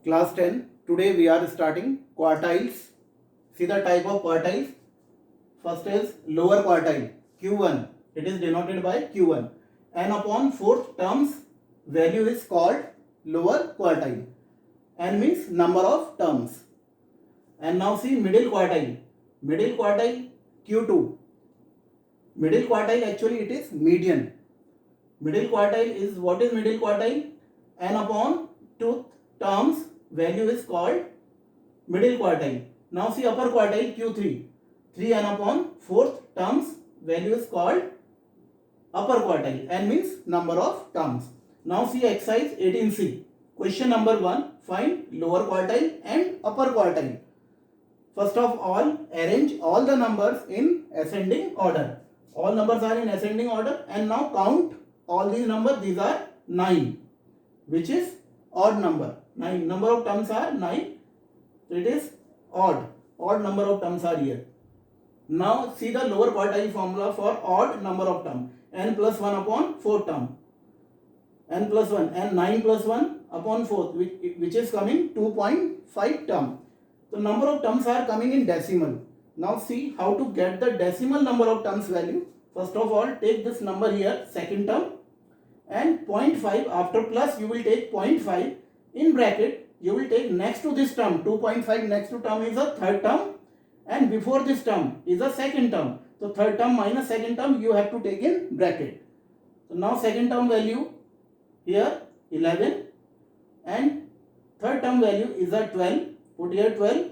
Class 10. Today we are starting quartiles. See the type of quartiles. First is lower quartile, Q1. It is denoted by Q1. N upon fourth terms value is called lower quartile. N means number of terms. And now see middle quartile. Middle quartile, Q2. Middle quartile actually it is median. Middle quartile is, what is middle quartile? N upon two terms value is called middle quartile. Now see upper quartile, Q3. 3n upon fourth terms value is called upper quartile. N means number of terms. Now see exercise 18C. Question number 1. Find lower quartile and upper quartile. First of all, arrange all the numbers in ascending order. All numbers are in ascending order, and now count all these numbers. These are 9, which is odd number. 9 number of terms are 9. So it is odd. Odd number of terms are here. Now see the lower quartile formula for odd number of term. N plus 1 upon 4 term. N plus 1 and 9 plus 1 upon 4, which is coming 2.5 term. The number of terms are coming in decimal. Now see how to get the decimal number of terms value. First of all, take this number here, second term, and 0.5. After plus you will take 0.5. In bracket you will take next to this term. 2.5 next to term is a third term, and before this term is a second term. So third term minus second term you have to take in bracket. So now second term value here 11, and third term value is a 12. Put here 12,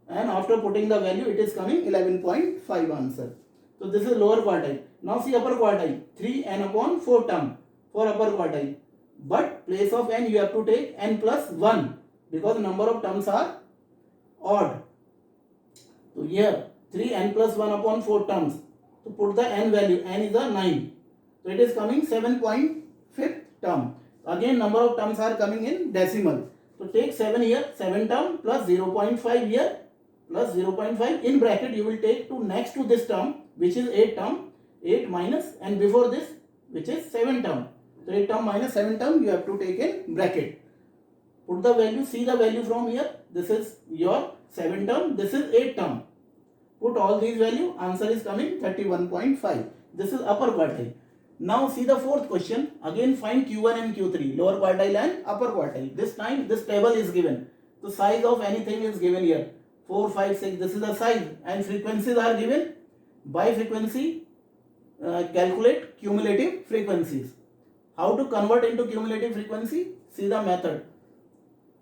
and after putting the value it is coming 11.5 answer. So this is lower quartile. Now see upper quartile, 3n upon 4 term for upper quartile. But place of n you have to take n plus 1 because number of terms are odd. So here 3n plus 1 upon 4 terms. So put the n value, n is a 9. So it is coming 7.5 term. Again number of terms are coming in decimal. So take 7 here, 7 term plus 0.5 here plus 0.5. In bracket you will take to next to this term, which is 8 term, 8 minus, and before this which is 7 term. So 8 term minus 7 term you have to take in bracket. Put the value, see the value from here. This is your 7 term, this is 8 term. Put all these value, answer is coming 31.5. This is upper quartile. Now see the fourth question. Again find Q1 and Q3, lower quartile and upper quartile. This time this table is given. The size of anything is given here. 4, 5, 6. This is the size, and frequencies are given. By frequency, calculate cumulative frequencies. How to convert into cumulative frequency? See the method.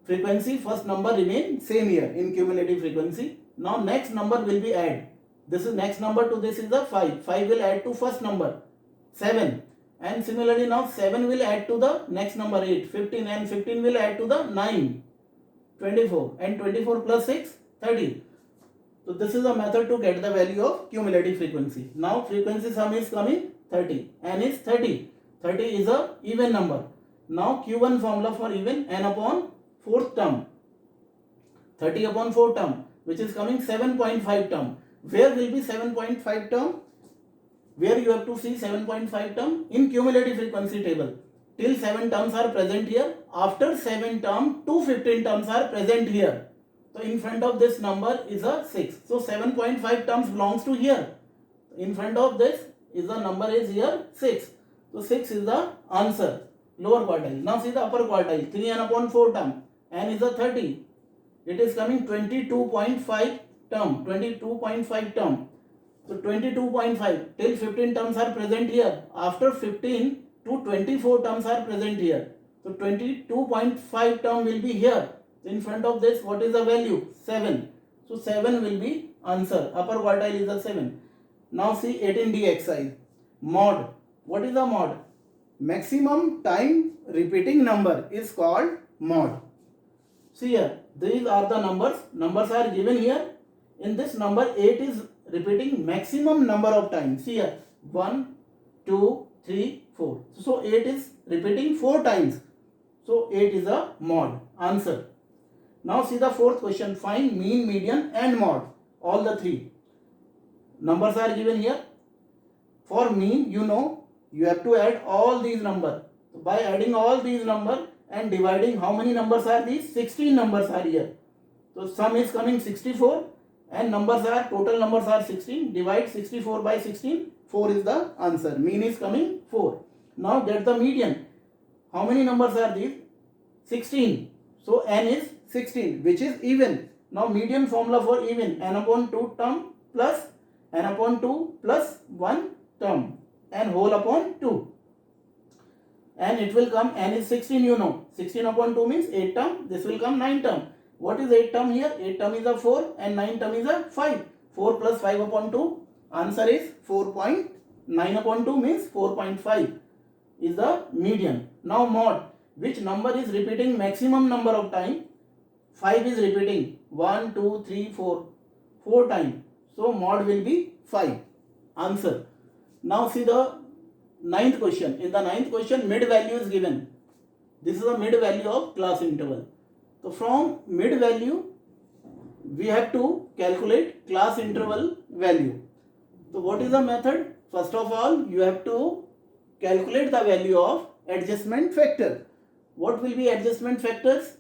Frequency, first number remain same here in cumulative frequency. Now next number will be add. This is next number to this is the 5. 5 will add to first number 7, and similarly now 7 will add to the next number 8, 15, and 15 will add to the 9, 24, and 24 plus 6, 30. So this is a method to get the value of cumulative frequency. Now frequency sum is coming 30. N is 30. 30 is a even number. Now Q1 formula for even, n upon 4th term. 30 upon 4 term, which is coming 7.5 term. Where will be 7.5 term? Where you have to see 7.5 term? In cumulative frequency table. Till 7 terms are present here. After 7 term, 15 terms are present here. So in front of this number is a 6. So 7.5 terms belongs to here. In front of this is the number is here 6. So 6 is the answer. Lower quartile. Now see the upper quartile. 3n upon 4 term. N is a 30. It is coming 22.5 term. 22.5 term. So 22.5 till 15 terms are present here. After 15 to 24 terms are present here. So 22.5 term will be here. In front of this, what is the value? 7. So 7 will be answer. Upper quartile is the 7. Now see 18D exercise. Mod. What is a mod? Maximum time repeating number is called mod. See here, these are the numbers. Numbers are given here. In this number 8 is repeating maximum number of times. See here, 1, 2, 3, 4. So 8 is repeating 4 times. So 8 is a mod. Answer. Now see the fourth question. Find mean, median and mod. All the three. Numbers are given here. For mean, you know, you have to add all these numbers. By adding all these numbers and dividing how many numbers are these? 16 numbers are here. So sum is coming 64 and numbers are, total numbers are 16. Divide 64 by 16, 4 is the answer. Mean is coming 4. Now get the median. How many numbers are these? 16. So n is 16, which is even. Now median formula for even, n upon 2 term plus n upon 2 plus 1 term and whole upon 2. And it will come, n is 16, you know. 16 upon 2 means 8 term. This will come 9 term. What is 8 term here? 8 term is a 4 and 9 term is a 5. 4 plus 5 upon 2. Answer is 4.9 upon 2 means 4.5 is the median. Now mod. Which number is repeating maximum number of time? 5 is repeating. 1, 2, 3, 4. 4 times. So mod will be 5. Answer. Now see the ninth question. In the ninth question, mid value is given. This is the mid value of class interval. So from mid value, we have to calculate class interval value. So what is the method? First of all, you have to calculate the value of adjustment factor. What will be adjustment factors?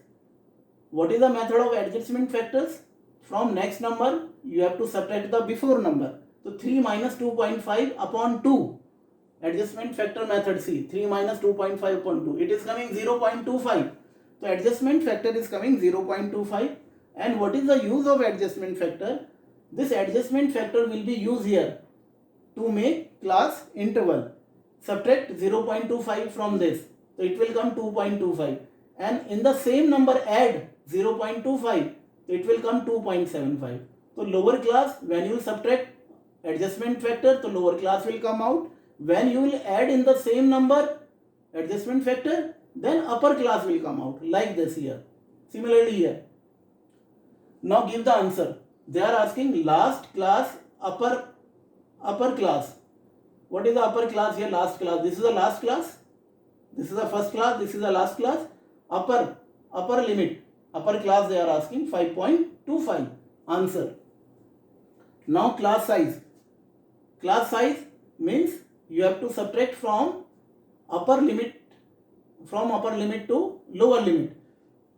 What is the method of adjustment factors? From next number, you have to subtract the before number. So 3 minus 2.5 upon 2. Adjustment factor method C. 3 minus 2.5 upon 2. It is coming 0.25. So adjustment factor is coming 0.25. And what is the use of adjustment factor? This adjustment factor will be used here to make class interval. Subtract 0.25 from this. So it will come 2.25. And in the same number add 0.25. So it will come 2.75. So lower class, when you subtract adjustment factor, the lower class will come out. When you will add in the same number adjustment factor, then upper class will come out like this here. Similarly here. Now give the answer. They are asking last class, upper class. What is the upper class here? Last class. This is the last class. This is the first class. This is the last class. Upper limit. Upper class they are asking 5.25. Answer. Now class size. Class size means you have to subtract from upper limit to lower limit.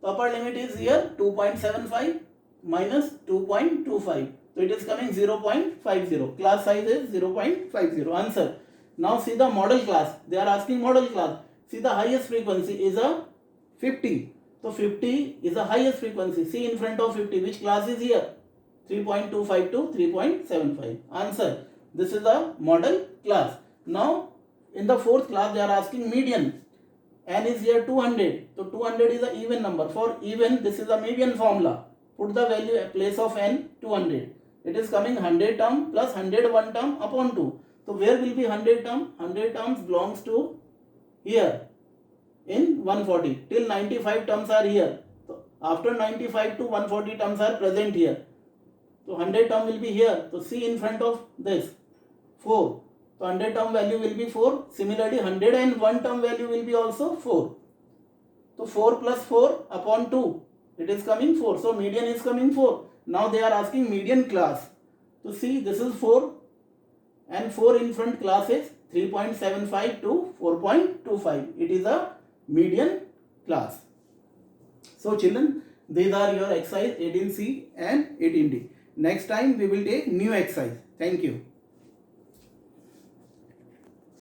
So upper limit is here 2.75 minus 2.25. So it is coming 0.50. Class size is 0.50. Answer. Now see the model class. They are asking model class. See the highest frequency is a 50. So 50 is the highest frequency. See in front of 50. Which class is here? 3.25 to 3.75. Answer. This is the model class. Now in the fourth class they are asking median. N is here 200. So 200 is an even number. For even, this is the median formula. Put the value at place of n 200. It is coming 100 term plus 101 term upon 2. So where will be 100 term? 100 terms belongs to here in 140. Till 95 terms are here. So after 95 to 140 terms are present here. So 100 term will be here. So C in front of this 4. So 100 term value will be 4. Similarly 101 term value will be also 4. So 4 plus 4 upon 2. It is coming 4. So median is coming 4. Now they are asking median class. So see, this is 4 and 4 in front class is 3.75 to 4.25. It is a median class. So children, these are your exercise 18C and 18D. Next time we will take new exercise. Thank you.